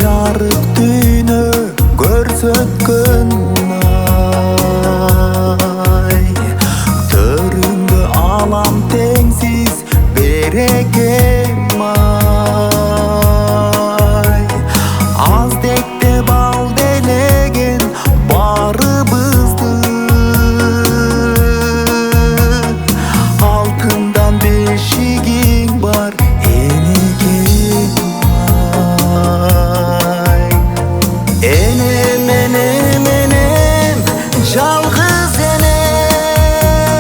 жарык дүйнө көрсөткөн ай, төрүңдө алам теңсиз берекем ай. Аздекте бал делеген барыбызды, алтындан бешигиң бар энекем ай. Энем энем энем жалгыз энем,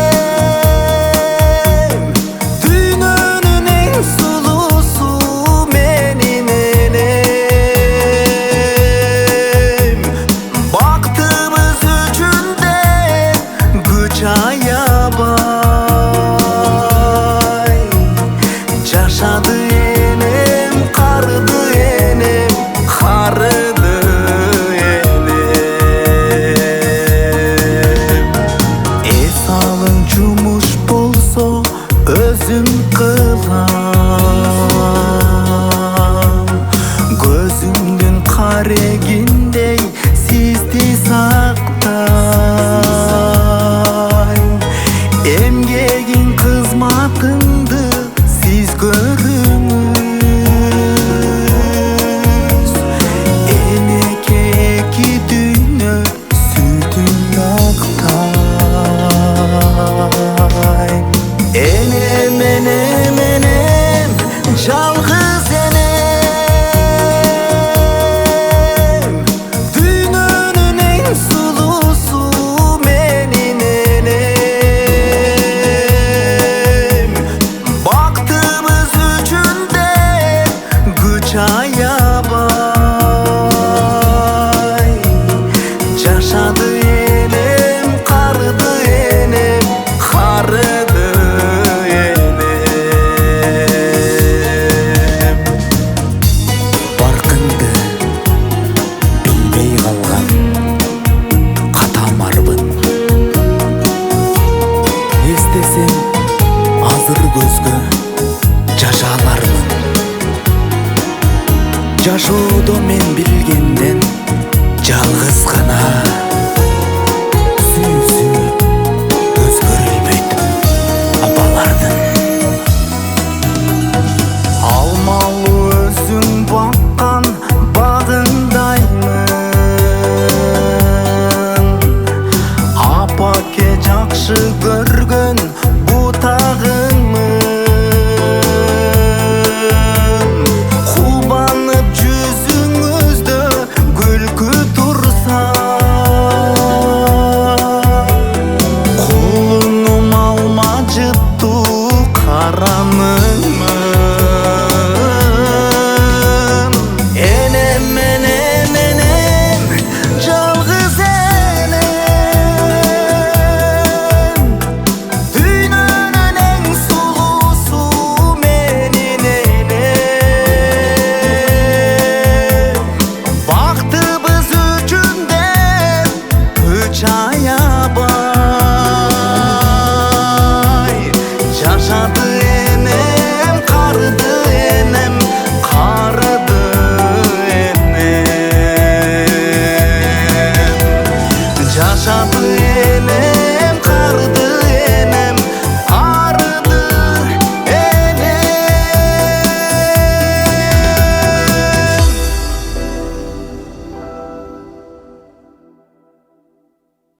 дүйнөнүн эң сулуусу менин энем. Бактыбыз үчүн деп күч аябай жашады энем, карыды энем, карыды энем. Эс алың жумуш болсо өзүм кылам, көзүмдүн карегиндей сизди сактайм. Эмгегиң кызматыңды сиз көрүңүз, энеке эки дүйнө сүтүн актайм. Энем энем энем жалгыз энем, дүйнөнүн эң сулуусу менин энем. Бактыбыз үчүн деп күч аябай жашады энем, карыды энем, карыды энем. Баркыңды билбей калган катамарбын, эстесем азыр көзгө жашаалармын. Жашоодо мен билгенден жалгыз гана